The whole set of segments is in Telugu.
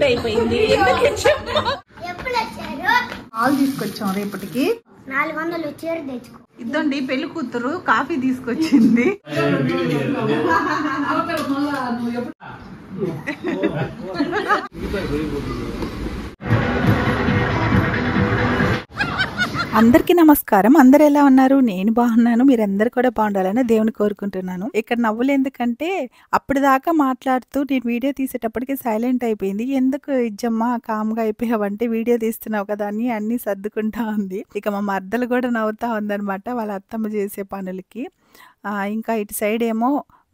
లేట్ అయిపోయింది. పాలు తీసుకొచ్చాం రేపటికి 400 చీర తెచ్చుకో. ఇద్దండి పెళ్లి కూతురు కాఫీ తీసుకొచ్చింది. అందరికీ నమస్కారం. అందరు ఎలా ఉన్నారు? నేను బాగున్నాను. మీరందరు కూడా బాగుండాలని దేవుని కోరుకుంటున్నాను. ఇక్కడ నవ్వులు ఎందుకంటే అప్పటిదాకా మాట్లాడుతూ నేను వీడియో తీసేటప్పటికి సైలెంట్ అయిపోయింది. ఎందుకు ఇజ్జమ్మ కామ్గా అయిపోయావంటే వీడియో తీస్తున్నావు కదా అని అన్ని సర్దుకుంటా ఉంది. ఇక మా మర్దలు కూడా నవ్వుతా ఉందనమాట వాళ్ళ అత్తమ్మ చేసే పనులకి. ఇంకా ఇటు సైడ్ ఏమో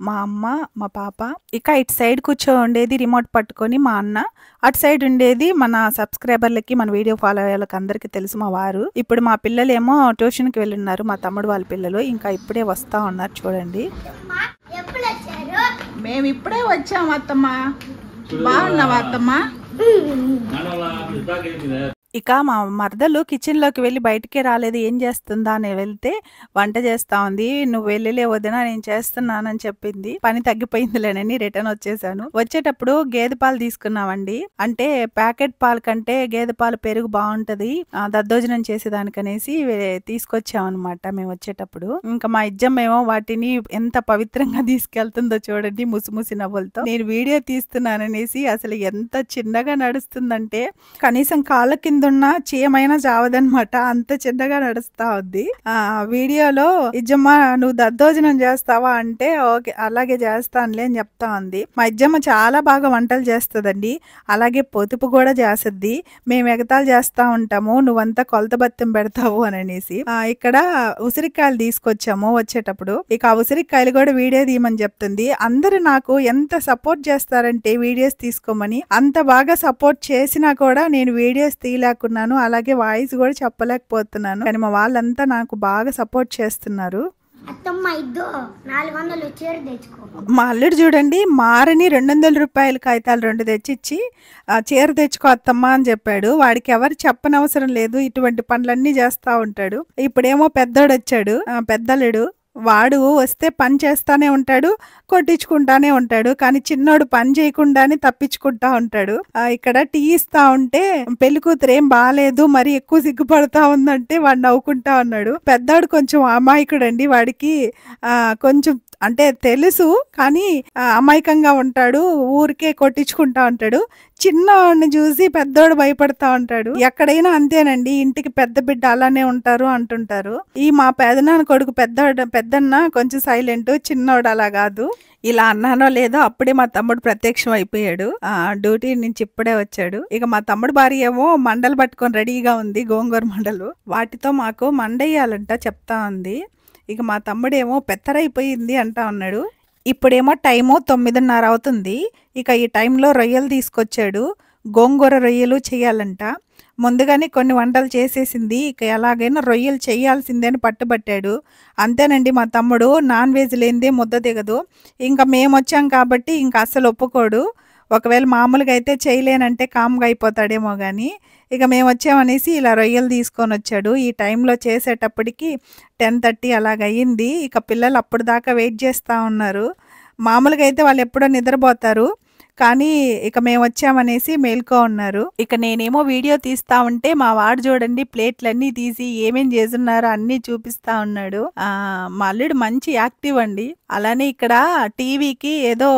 మా అమ్మ మా పాప, ఇక ఇటు సైడ్ కూర్చో ఉండేది రిమోట్ పట్టుకొని మా అన్న, అటు సైడ్ ఉండేది మన సబ్స్క్రైబర్లకి మన వీడియో ఫాలో అయ్యేళ్ళకి అందరికీ తెలుసు మా వారు. ఇప్పుడు మా పిల్లలేమో ట్యూషన్కి వెళ్ళున్నారు, మా తమ్ముడు వాళ్ళ పిల్లలు. ఇంకా ఇప్పుడే వస్తా ఉన్నారు చూడండి. మేము ఇప్పుడే వచ్చాము అత్తమ్మ. బాగున్నావా అత్తమ్మ? ఇక మా మరదలు కిచెన్లోకి వెళ్ళి బయటికే రాలేదు. ఏం చేస్తుందా అని వెళ్తే వంట చేస్తా ఉంది. నువ్వు వెళ్ళలే వదినా నేను చేస్తున్నానని చెప్పింది. పని తగ్గిపోయిందిలేనని రిటర్న్ వచ్చేసాను. వచ్చేటప్పుడు గేదె పాలు తీసుకున్నామండి. అంటే ప్యాకెట్ పాలు కంటే గేదె పాలు పెరుగు బాగుంటది దద్దోజనం చేసేదానికనేసి తీసుకొచ్చామన్నమాట మేము వచ్చేటప్పుడు. ఇంకా మా ఇజ్జమ్మేమో వాటిని ఎంత పవిత్రంగా తీసుకెళ్తుందో చూడండి ముసిముసి నవ్వులతో. నేను వీడియో తీస్తున్నాననేసి అసలు ఎంత చిన్నగా నడుస్తుందంటే కనీసం కాళ్ళ కింద ఉన్న చీమైనా చావదనమాట, అంత చిన్నగా నడుస్తా ఉంది. వీడియోలో ఇజ్జమ్మ నువ్వు దద్దోజనం చేస్తావా అంటే ఓకే అలాగే చేస్తానులే అని చెప్తా ఉంది. మా ఇజ్జమ్మ చాలా బాగా వంటలు చేస్తుందండి, అలాగే పొదుపు కూడా చేస్తుంది. మేము ఎగతాలు చేస్తా ఉంటాము నువ్వంతా కొలత బత్తం పెడతావు అని అనేసి. ఇక్కడ ఉసిరికాయలు తీసుకొచ్చాము వచ్చేటప్పుడు. ఇక ఆ ఉసిరికాయలు కూడా వీడియో తీయమని చెప్తుంది. అందరూ నాకు ఎంత సపోర్ట్ చేస్తారంటే వీడియోస్ తీసుకోమని, అంత బాగా సపోర్ట్ చేసినా కూడా నేను వీడియోస్ తీయలేకున్నాను, అలాగే వాయిస్ కూడా చెప్పలేకపోతున్నాను. కానీ మా వాళ్ళంతా నాకు బాగా సపోర్ట్ చేస్తున్నారు. మా అల్లుడు చూడండి మారని 200 రూపాయల కాగితాలు 2 తెచ్చిచ్చి చీర తెచ్చుకో అత్తమ్మ అని చెప్పాడు. వాడికి ఎవరు చెప్పనవసరం లేదు, ఇటువంటి పనులన్నీ చేస్తా ఉంటాడు. ఇప్పుడేమో పెద్దోడు వచ్చాడు, పెద్దల్లుడు. వాడు వస్తే పని చేస్తానే ఉంటాడు, కొట్టించుకుంటానే ఉంటాడు. కానీ చిన్నోడు పని చేయకుండానే తప్పించుకుంటా ఉంటాడు. ఇక్కడ టీ ఇస్తా ఉంటే పెళ్లి కూతురు ఏం బాగాలేదు మరి ఎక్కువ సిగ్గుపడతా ఉందంటే వాడు నవ్వుకుంటా ఉన్నాడు. పెద్దోడు కొంచెం అమాయకుడండి, వాడికి కొంచెం అంటే తెలుసు కానీ అమాయకంగా ఉంటాడు, ఊరికే కొట్టించుకుంటా ఉంటాడు. చిన్నవాడిని చూసి పెద్దోడు భయపడతా ఉంటాడు. ఎక్కడైనా అంతేనండి, ఇంటికి పెద్ద బిడ్డ అలానే ఉంటారు అంటుంటారు. ఈ మా పెదనాన్న కొడుకు పెద్దన్న కొంచెం సైలెంట్, చిన్నోడు అలా కాదు. ఇలా అన్నానో లేదో అప్పుడే మా తమ్ముడు ప్రత్యక్షం అయిపోయాడు. డ్యూటీ నుంచి ఇప్పుడే వచ్చాడు. ఇక మా తమ్ముడు భార్య ఏమో మండలు పట్టుకొని రెడీగా ఉంది, గోంగూర మండలు. వాటితో మాకు మండయ్యాలంట చెప్తా ఉంది. ఇక మా తమ్ముడేమో పెత్తరైపోయింది అంటా ఉన్నాడు. ఇప్పుడేమో టైము 9:30 అవుతుంది. ఇక ఈ టైంలో రొయ్యలు తీసుకొచ్చాడు, గోంగూర రొయ్యలు చేయాలంట. ముందుగానే కొన్ని వంటలు చేసేసింది, ఇక ఎలాగైనా రొయ్యలు చేయాల్సిందే అని పట్టుబట్టాడు. అంతేనండి మా తమ్ముడు నాన్ వెజ్ లేనిదే ముద్ద దిగదు. ఇంకా మేము వచ్చాం కాబట్టి ఇంకా అస్సలు ఒప్పుకోడు. ఒకవేళ మామూలుగా అయితే చేయలేనంటే కామ్గా అయిపోతాడేమో కానీ ఇక మేము వచ్చామనేసి ఇలా రొయ్యలు తీసుకొని వచ్చాడు. ఈ టైంలో చేసేటప్పటికి 10:30 అలాగయ్యింది. ఇక పిల్లలు అప్పుడు దాకా వెయిట్ చేస్తూ ఉన్నారు. మామూలుగా అయితే వాళ్ళు ఎప్పుడో నిద్రపోతారు, కానీ ఇక మేము వచ్చామనేసి మేల్కో ఉన్నారు. ఇక నేనేమో వీడియో తీస్తా ఉంటే మా వాడు చూడండి ప్లేట్లన్నీ తీసి ఏమేం చేస్తున్నారో అన్నీ చూపిస్తా ఉన్నాడు. మా అల్లుడు మంచి యాక్టివ్ అండి. అలానే ఇక్కడ టీవీకి ఏదో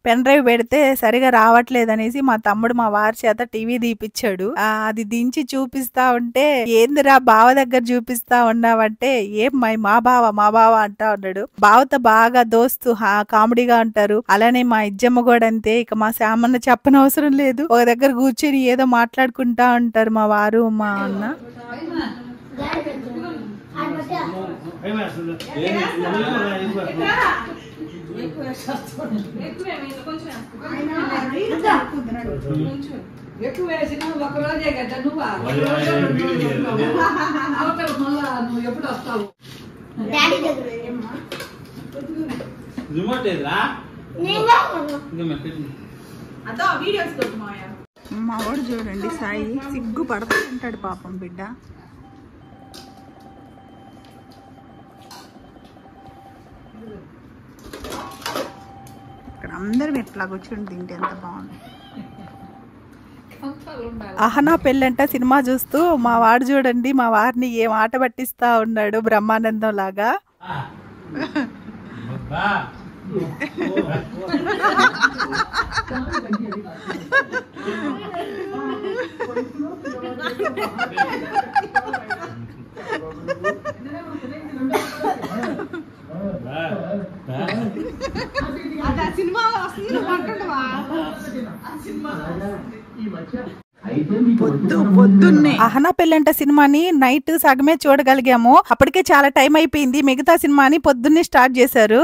పెన్ డ్రైవ్ పెడితే సరిగా రావట్లేదనేసి మా తమ్ముడు మా వారి చేత టీవీ తీపిచ్చాడు. అది దించి చూపిస్తా ఉంటే ఏందిరా బావ దగ్గర చూపిస్తా ఉన్నావంటే ఏం మా బావ అంటా ఉన్నాడు. బావతో బాగా దోస్తు కామెడీగా ఉంటారు. అలానే మా ఇజ్జమ్మ కూడా అంతే. ఇక మా శామన్న చెప్పనవసరం లేదు, ఒక దగ్గర కూర్చొని ఏదో మాట్లాడుకుంటా ఉంటారు మా వారు మా అన్న. మా వాడు చూడండి సాయి సిగ్గు పడుతూ ఉంటాడు పాపం బిడ్డ. ఇక్కడ అందరం ఎట్లా కూర్చొని తింటే ఎంత బాగుంది. అహనా పెళ్ళంట సినిమా చూస్తూ మా వాడు చూడండి మా వారిని ఏం ఆట పట్టిస్తా ఉన్నాడు బ్రహ్మానందం లాగా. పొద్దున్నే అహనా పెళ్ళంట సినిమాని నైట్ సగమే చూడగలిగాము. అప్పటికే చాలా టైం అయిపోయింది. మిగతా సినిమాని పొద్దున్నే స్టార్ట్ చేశారు.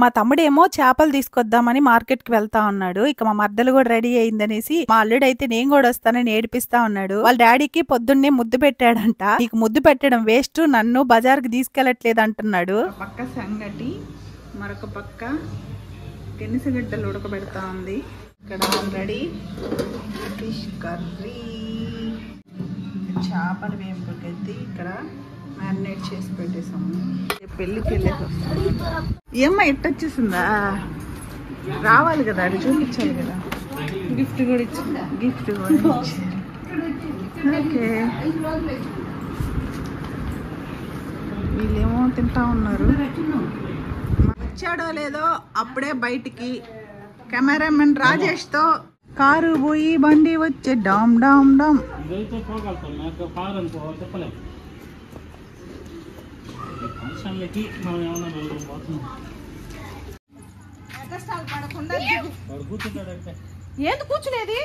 మా తమ్ముడేమో చేపలు తీసుకొద్దామని మార్కెట్ కి వెళ్తా ఉన్నాడు. ఇక మా మర్దలు కూడా రెడీ అయిందనేసి మా అల్లుడు అయితే నేను కూడా వస్తానని ఏడిపిస్తా ఉన్నాడు. వాళ్ళ డాడీకి పొద్దున్నే ముద్దు పెట్టాడంట. నీకు ముద్దు పెట్టడం వేస్ట్, నన్ను బజార్ కి తీసుకెళ్లట్లేదు అంటున్నాడు. పక్క సంగటి, మరొక పక్క గెనిసగడ్డలు ఉడకబెడతా ఉంది. ఇక్కడ ఆల్రెడీ ఫిష్ కర్రీ, చేపలు వేపుకెత్తి ఇక్కడ మ్యారినేట్ చేసి పెట్టేసాము. పెళ్ళికి వెళ్ళేసి వస్తాము. ఏమ్మా ఎట్టొచ్చేసిందా? రావాలి కదా, అది చూపించాలి కదా. గిఫ్ట్ కూడా ఇచ్చింది. గిఫ్ట్ కూడా ఇచ్చారు. ఓకే, వీళ్ళేమో తింటా ఉన్నారు. వచ్చాడో లేదో అప్పుడే బయటికి కెమెరామెన్ రాజేష్ తో కారు పోయి బండి వచ్చే డామ్ డామ్ డామ్. ఏంది కూర్చునేది?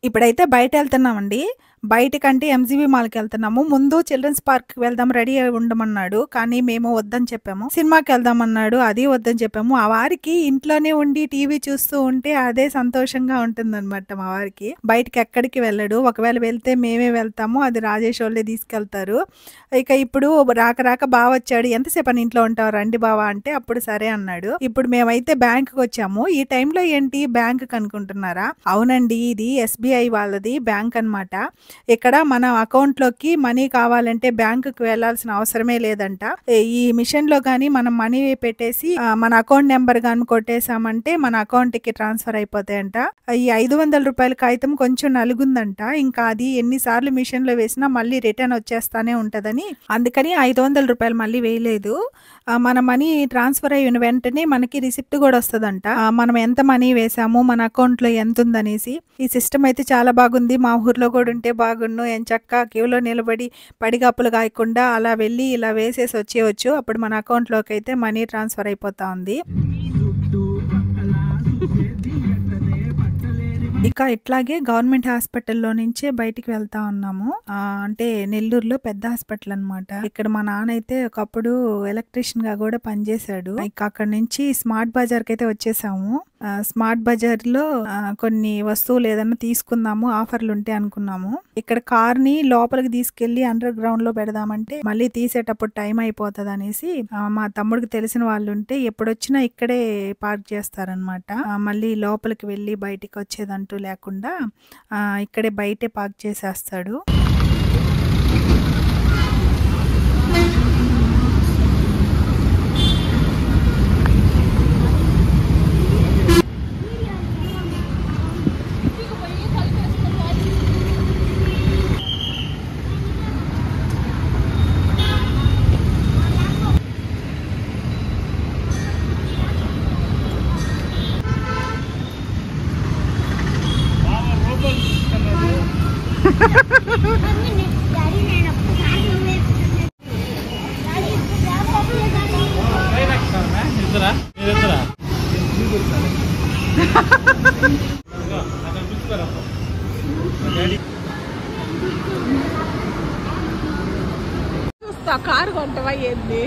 ఇప్పుడైతే బయట వెళ్తున్నామండి. బయటకంటే ఎంజీబీ మాల్కి వెళ్తున్నాము. ముందు చిల్డ్రన్స్ పార్క్ వెళ్దాం రెడీ అయి ఉండమన్నాడు, కానీ మేము వద్దని చెప్పాము. సినిమాకి వెళ్దాం అన్నాడు, అది వద్దని చెప్పాము. ఆ వారికి ఇంట్లోనే ఉండి టీవీ చూస్తూ ఉంటే అదే సంతోషంగా ఉంటుందన్నమాట. మా వారికి బయటకి ఎక్కడికి వెళ్ళడు. ఒకవేళ వెళ్తే మేమే వెళ్తాము, అది రాజేష్ వాళ్ళే తీసుకెళ్తారు. ఇక ఇప్పుడు రాక బావ వచ్చాడు. ఎంతసేపు అని ఇంట్లో ఉంటావు, రండి బావా అంటే అప్పుడు సరే అన్నాడు. ఇప్పుడు మేమైతే బ్యాంకుకి వచ్చాము. ఈ టైంలో ఏంటి బ్యాంక్ అనుకుంటున్నారా? అవునండి, ఇది ఎస్బీఐ వాళ్ళది బ్యాంక్ అన్నమాట. ఇక్కడ మన అకౌంట్ లోకి మనీ కావాలంటే బ్యాంకుకి వెళ్లాల్సిన అవసరమే లేదంట. ఈ మిషన్ లో గానీ మనం మనీ పెట్టేసి మన అకౌంట్ నెంబర్ గాని కొట్టేసామంటే మన అకౌంట్ కి ట్రాన్స్ఫర్ అయిపోతాయంట. ఈ 500 రూపాయల కాగితం కొంచెం నలుగుందంట. ఇంకా అది ఎన్నిసార్లు మిషన్ లో వేసినా మళ్ళీ రిటర్న్ వచ్చేస్తానే ఉంటదని, అందుకని 500 రూపాయలు మళ్ళీ వేయలేదు. మన మనీ ట్రాన్స్ఫర్ అయిన వెంటనే మనకి రిసిప్ట్ కూడా వస్తుందంట. మనం ఎంత మనీ వేసాము, మన అకౌంట్ లో ఎంత ఉందనేసి. ఈ సిస్టమ్ అయితే చాలా బాగుంది. మా ఊర్లో కూడా ఉంటే బాగుండు. ఎంచక్కా క్యూలో నిలబడి పడిగాపులు కాయకుండా అలా వెళ్ళి ఇలా వేసేసి వచ్చేయచ్చు. అప్పుడు మన అకౌంట్ లోకి అయితే మనీ ట్రాన్స్ఫర్ అయిపోతా ఉంది. ఇక ఇట్లాగే గవర్నమెంట్ హాస్పిటల్లో నుంచే బయటికి వెళ్తా ఉన్నాము. అంటే నెల్లూరులో పెద్ద హాస్పిటల్ అన్నమాట. ఇక్కడ మా నాన్న అయితే ఒకప్పుడు ఎలక్ట్రీషియన్ గా కూడా పనిచేశాడు. ఇక అక్కడ నుంచి స్మార్ట్ బజార్ కి అయితే వచ్చేసాము. స్మార్ట్ బజార్ లో కొన్ని వస్తువులు ఏదైనా తీసుకుందాము, ఆఫర్లు ఉంటే అనుకున్నాము. ఇక్కడ కార్ ని లోపలికి తీసుకెళ్లి అండర్ గ్రౌండ్ లో పెడదామంటే మళ్ళీ తీసేటప్పుడు టైం అయిపోతుంది అనేసి మా తమ్ముడికి తెలిసిన వాళ్ళు ఉంటే ఎప్పుడొచ్చినా ఇక్కడే పార్క్ చేస్తారనమాట. మళ్ళీ లోపలికి వెళ్ళి బయటికి వచ్చేదంటూ లేకుండా ఇక్కడే బయటే పార్క్ చేసేస్తాడు. కారు కొంటవా ఏంది?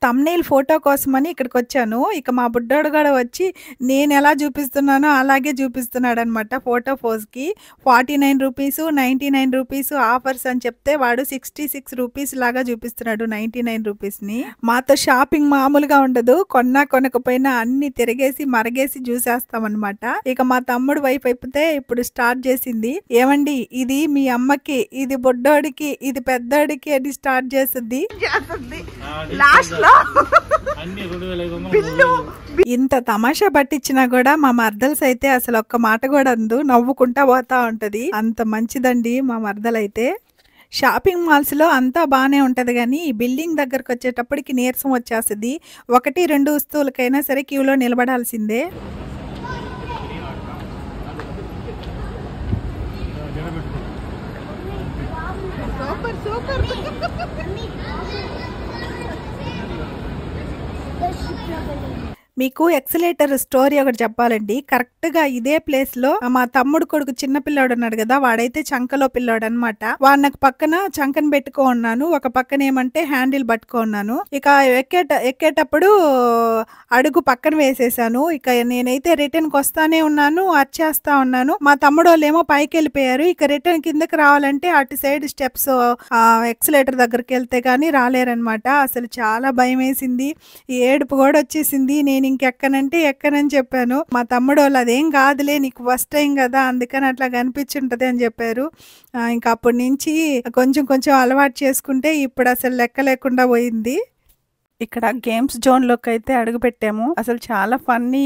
థంబ్‌నెయిల్ ఫోటో కోసమని ఇక్కడికొచ్చాను. ఇక మా బుడ్డోడు గూడా వచ్చి నేనెలా చూపిస్తున్నానో అలాగే చూపిస్తున్నాడనమాట ఫోటో పోజ్‌కి. రూ. 49, రూ. 99 ఆఫర్స్ అని చెప్తే వాడు రూ. 66 లాగా చూపిస్తున్నాడు రూ. 99ని. మాతో షాపింగ్ మామూలుగా ఉండదు. కొన్నా కొనకపోయినా అన్నీ తిరిగేసి, మరగేసి చూసేస్తామనమాట. ఇక మా తమ్ముడు వైఫ్ అయితే ఇప్పుడు స్టార్ట్ చేసింది. ఏవండీ ఇది మీ అమ్మకి, ఇది బుడ్డోడికి, ఇది పెద్దోడికి అని స్టార్ట్ చేస్తుంది. లాస్ట్‌లో ఇంత తమాషా పట్టించినా కూడా మా మర్దల్స్ అయితే అసలు ఒక్క మాట కూడా అందు, నవ్వుకుంటా పోతా ఉంటది. అంత మంచిదండి మా మర్దలైతే. షాపింగ్ మాల్స్‌లో అంతా బానే ఉంటది గానీ, ఈ బిల్డింగ్ దగ్గరకు వచ్చేటప్పటికి నీరసం వచ్చేస్తది. 1, 2 వస్తువులకైనా సరే క్యూలో నిలబడాల్సిందే. మీకు ఎక్సలేటర్ స్టోరీ ఒకటి చెప్పాలండి. కరెక్ట్‌గా ఇదే ప్లేస్‌లో మా తమ్ముడు కొడుకు చిన్న పిల్లోడు ఉన్నాడు కదా! వాడైతే చంకలో పిల్లోడనమాట. వాడిని పక్కన చంకన పెట్టుకో ఉన్నాను. ఒక పక్కన ఏమంటే హ్యాండిల్ పట్టుకో ఉన్నాను. ఇక ఎక్కేటప్పుడు అడుగు పక్కన వేసేసాను. ఇక నేనైతే రిటర్న్‌కి వస్తానే ఉన్నాను. అరిచేస్తా ఉన్నాను. మా తమ్ముడోళ్ళేమో పైకెళ్ళిపోయారు. ఇక రిటర్న్ కిందకి రావాలంటే అటు సైడ్ స్టెప్స్ ఎక్సలేటర్ దగ్గరికెళ్తే గానీ రాలేరనమాట. అసలు చాలా భయమేసింది. ఏడుపు కూడా వచ్చేసింది. నేను ఇంకెక్కనంటే ఎక్కనని చెప్పాను. మా తమ్ముడోళ్ళు అదేం కాదులే నీకు ఫస్ట్ టైం కదా అందుకని అట్లా కనిపించుంటది అని చెప్పారు. ఇంకా అప్పటి నుంచి కొంచెం కొంచెం అలవాటు చేసుకుంటే ఇప్పుడు అసలు లెక్క లేకుండా పోయింది. ఇక్కడ గేమ్స్ జోన్‌లోకి అయితే అడుగుపెట్టాము. అసలు చాలా ఫన్నీ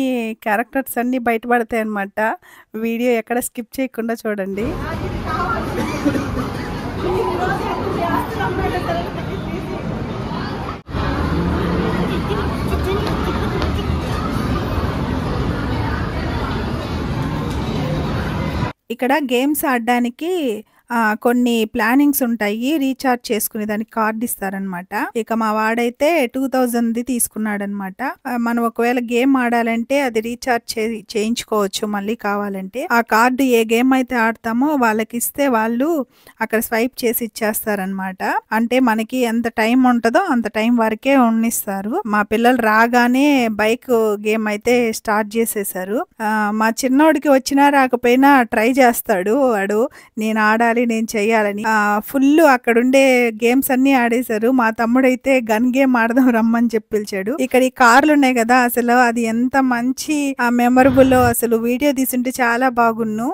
క్యారెక్టర్స్ అన్నీ బయటపడతాయి అన్నమాట. వీడియో ఎక్కడ స్కిప్ చేయకుండా చూడండి. ఇక్కడ గేమ్స్ ఆడడానికి కొన్ని ప్లానింగ్స్ ఉంటాయి. రీచార్జ్ చేసుకునే దానికి కార్డ్ ఇస్తారనమాట. ఇక మా వాడైతే 2000ది తీసుకున్నాడనమాట. మనం ఒకవేళ గేమ్ ఆడాలంటే అది రీచార్జ్ చేయించుకోవచ్చు మళ్ళీ కావాలంటే. ఆ కార్డు ఏ గేమ్ అయితే ఆడతామో వాళ్ళకి ఇస్తే వాళ్ళు అక్కడ స్వైప్ చేసి ఇచ్చేస్తారనమాట. అంటే మనకి ఎంత టైం ఉంటుందో అంత టైం వరకే ఉన్నిస్తారు. మా పిల్లలు రాగానే బైక్ గేమ్ అయితే స్టార్ట్ చేసేసారు. మా చిన్నోడికి వచ్చినా రాకపోయినా ట్రై చేస్తాడు వాడు. నేను ఆడాలి, నేను చెయ్యాలని. ఫుల్ అక్కడుండే గేమ్స్ అన్ని ఆడేశారు. మా తమ్ముడైతే గన్ గేమ్ ఆడదాం రమ్మని చెప్పి పిలిచాడు. ఇక్కడ ఈ కార్లు ఉన్నాయి కదా, అసలు అది ఎంత మంచి మెమరబుల్. అసలు వీడియో తీసుంటే చాలా బాగున్ను.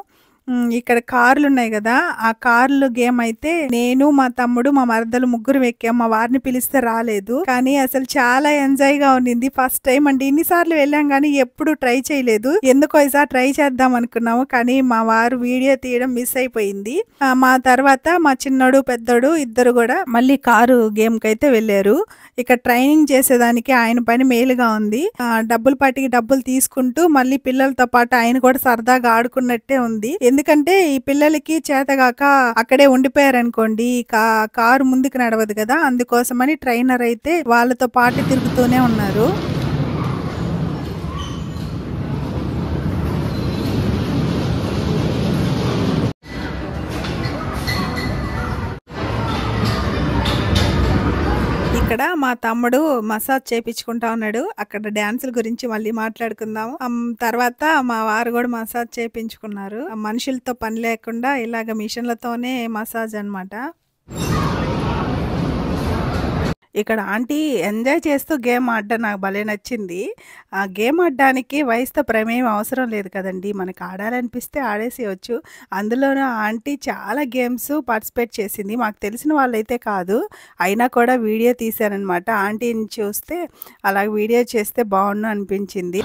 ఇక్కడ కార్లు ఉన్నాయి కదా, ఆ కార్లు గేమ్ అయితే నేను మా తమ్ముడు మా మరదలు ముగ్గురు ఎక్కాం. మా వారిని పిలిస్తే రాలేదు, కానీ అసలు చాలా ఎంజాయ్ గా ఉన్నింది. ఫస్ట్ టైం అండి. ఇన్నిసార్లు వెళ్ళాం కానీ ఎప్పుడు ట్రై చేయలేదు. ఎందుకో ఈసారి ట్రై చేద్దాం అనుకున్నాము, కానీ మా వారు వీడియో తీయడం మిస్ అయిపోయింది. మా తర్వాత మా చిన్నోడు పెద్దోడు ఇద్దరు కూడా మళ్ళీ కారు గేమ్ కి అయితే వెళ్ళారు. ఇక ట్రైనింగ్ చేసేదానికి ఆయన పని మేలుగా ఉంది. డబ్బులు పాటికి డబ్బులు తీసుకుంటూ మళ్ళీ పిల్లలతో పాటు ఆయన కూడా సరదాగా ఆడుకున్నట్టే ఉంది. ఎందుకంటే ఈ పిల్లలకి చేతగాక అక్కడే ఉండిపోయారనుకోండి, కారు ముందుకు నడవదు కదా, అందుకోసమని ట్రైనర్ అయితే వాళ్ళతో పాటు తిరుగుతూనే ఉన్నారు. ఇక్కడ మా తమ్ముడు మసాజ్ చేపించుకుంటా ఉన్నాడు. అక్కడ డాన్సుల గురించి మళ్ళీ మాట్లాడుకుందాం. తర్వాత మా వారు కూడా మసాజ్ చేపించుకున్నారు. మనుషులతో పని లేకుండా ఇలాగ మిషన్లతోనే మసాజ్ అన్నమాట. ఇక్కడ ఆంటీ ఎంజాయ్ చేస్తూ గేమ్ ఆడడం నాకు భలే నచ్చింది. ఆ గేమ్ ఆడడానికి వయసుతో ప్రమేయం అవసరం లేదు కదండి, మనకు ఆడాలనిపిస్తే ఆడేసేయచ్చు. అందులోనూ ఆంటీ చాలా గేమ్స్ పార్టిసిపేట్ చేసింది. మాకు తెలిసిన వాళ్ళైతే కాదు, అయినా కూడా వీడియో తీశానమాట. ఆంటీని చూస్తే అలా వీడియో చేస్తే బాగుండు అనిపించింది.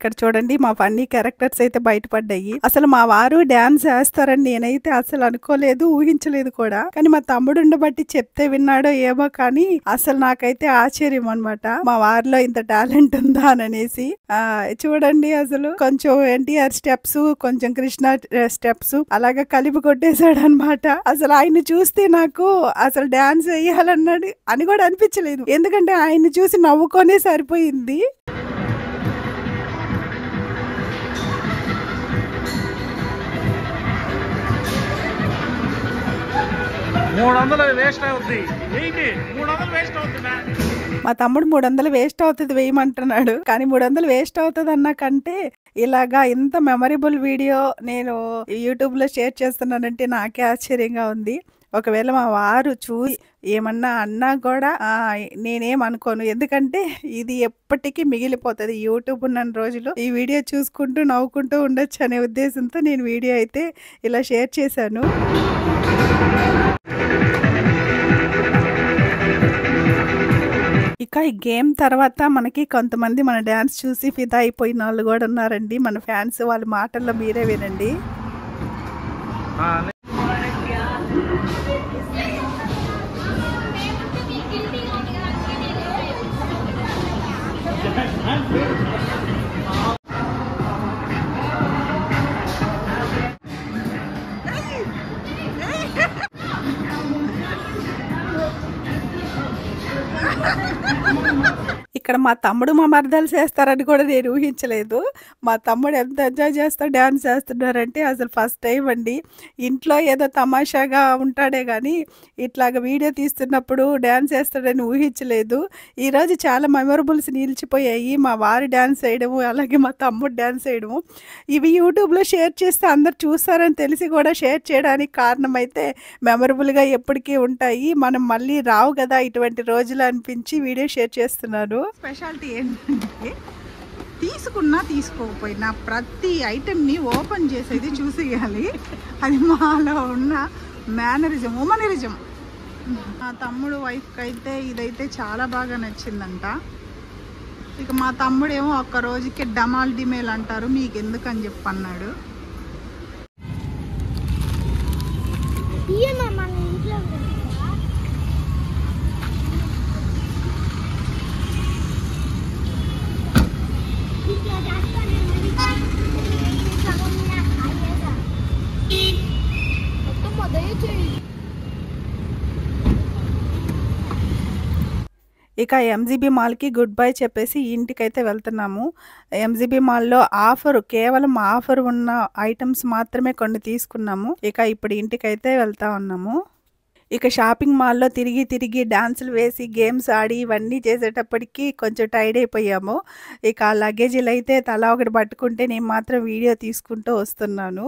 ఇక్కడ చూడండి మా ఫన్నీ క్యారెక్టర్స్ అయితే బయటపడ్డాయి. అసలు మా వారు డాన్స్ వేస్తారని నేనైతే అసలు అనుకోలేదు, ఊహించలేదు కూడా. కానీ మా తమ్ముడు ఉండబట్టి చెప్తే విన్నాడో ఏమో కానీ అసలు నాకైతే ఆశ్చర్యం అన్నమాట. మా వారిలో ఇంత టాలెంట్ ఉందా అని అనేసి. చూడండి అసలు కొంచెం ఎన్టీఆర్ స్టెప్స్, కొంచెం కృష్ణ స్టెప్స్ అలాగా కలిపి కొట్టేశాడు అనమాట. అసలు ఆయన చూస్తే నాకు అసలు డాన్స్ వేయాలన్నాడు అని కూడా అనిపించలేదు, ఎందుకంటే ఆయన్ని చూసి నవ్వుకొనే సరిపోయింది. మా తమ్ముడు 300 వేస్ట్ అవుతుంది వేయమంటున్నాడు. కానీ 300 వేస్ట్ అవుతుంది అన్న కంటే ఇలాగా ఇంత మెమరబుల్ వీడియో నేను యూట్యూబ్లో షేర్ చేస్తున్నానంటే నాకే ఆశ్చర్యంగా ఉంది. ఒకవేళ మా వారు చూసి ఏమన్నా అన్నా కూడా నేనేం అనుకోను, ఎందుకంటే ఇది ఎప్పటికీ మిగిలిపోతుంది. యూట్యూబ్ ఉన్న రోజులు ఈ వీడియో చూసుకుంటూ నవ్వుకుంటూ ఉండొచ్చు అనే ఉద్దేశంతో నేను వీడియో అయితే ఇలా షేర్ చేశాను. ఇక ఈ గేమ్ తర్వాత మనకి కొంతమంది మన డ్యాన్స్ చూసి ఫిదా అయిపోయిన వాళ్ళు కూడా ఉన్నారండి, మన ఫ్యాన్స్. వాళ్ళ మాటల్లో మీరే వినండి. ఇక్కడ మా తమ్ముడు మా మరదలు చేస్తారని కూడా నేను ఊహించలేదు. మా తమ్ముడు ఎంత ఎంజాయ్ చేస్తా డ్యాన్స్ చేస్తున్నారంటే అసలు ఫస్ట్ టైం అండి. ఇంట్లో ఏదో తమాషాగా ఉంటాడే కానీ ఇట్లాగ వీడియో తీస్తున్నప్పుడు డ్యాన్స్ చేస్తాడని ఊహించలేదు. ఈరోజు చాలా మెమొరబుల్స్ నిలిచిపోయాయి. మా వారి డ్యాన్స్ వేయడము, అలాగే మా తమ్ముడు డ్యాన్స్ వేయడము. ఇవి యూట్యూబ్లో షేర్ చేస్తే అందరు చూస్తారని తెలిసి కూడా షేర్ చేయడానికి కారణం అయితే మెమొరబుల్గా ఎప్పటికీ ఉంటాయి. మనం మళ్ళీ రావు కదా ఇటువంటి రోజులు అనిపించి వీడియో షేర్ చేస్తున్నాను. స్పెషాలిటీ ఏంటంటే తీసుకున్నా తీసుకోకపోయినా ప్రతి ఐటెంని ఓపెన్ చేసేది చూసేయాలి. అది మాలో ఉన్న మేనరిజం, ఉమనరిజం. మా తమ్ముడు వైఫ్కి అయితే ఇదైతే చాలా బాగా నచ్చిందంట. ఇక మా తమ్ముడేమో ఒక్క రోజుకి డమాల్ డిమేల్ అంటారు, మీకు ఎందుకని చెప్పి అన్నాడు. ఇక ఎంజీబీ మాల్కి గుడ్ బై చెప్పేసి ఇంటికైతే వెళ్తున్నాము. ఎంజీబీ మాల్లో కేవలం ఆఫర్ ఉన్న ఐటమ్స్ మాత్రమే కొన్ని తీసుకున్నాము. ఇక ఇప్పుడు ఇంటికైతే వెళ్తా ఉన్నాము. ఇక షాపింగ్ మాల్లో తిరిగి తిరిగి డాన్సులు వేసి గేమ్స్ ఆడి ఇవన్నీ చేసేటప్పటికి కొంచెం టైర్డ్ అయిపోయాము. ఇక లగేజీలు అయితే తలా ఒకటి పట్టుకుంటే నేను మాత్రం వీడియో తీసుకుంటూ వస్తున్నాను.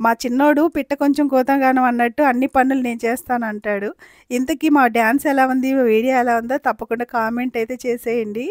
మా చిన్నోడు పిట్ట కొంచెం కోతగానం అన్నట్టు అన్ని పనులు నేను చేస్తాను అంటాడు. ఇంతకీ మా డ్యాన్స్ ఎలా ఉంది, వీడియో ఎలా ఉందో తప్పకుండా కామెంట్ అయితే చేసేయండి.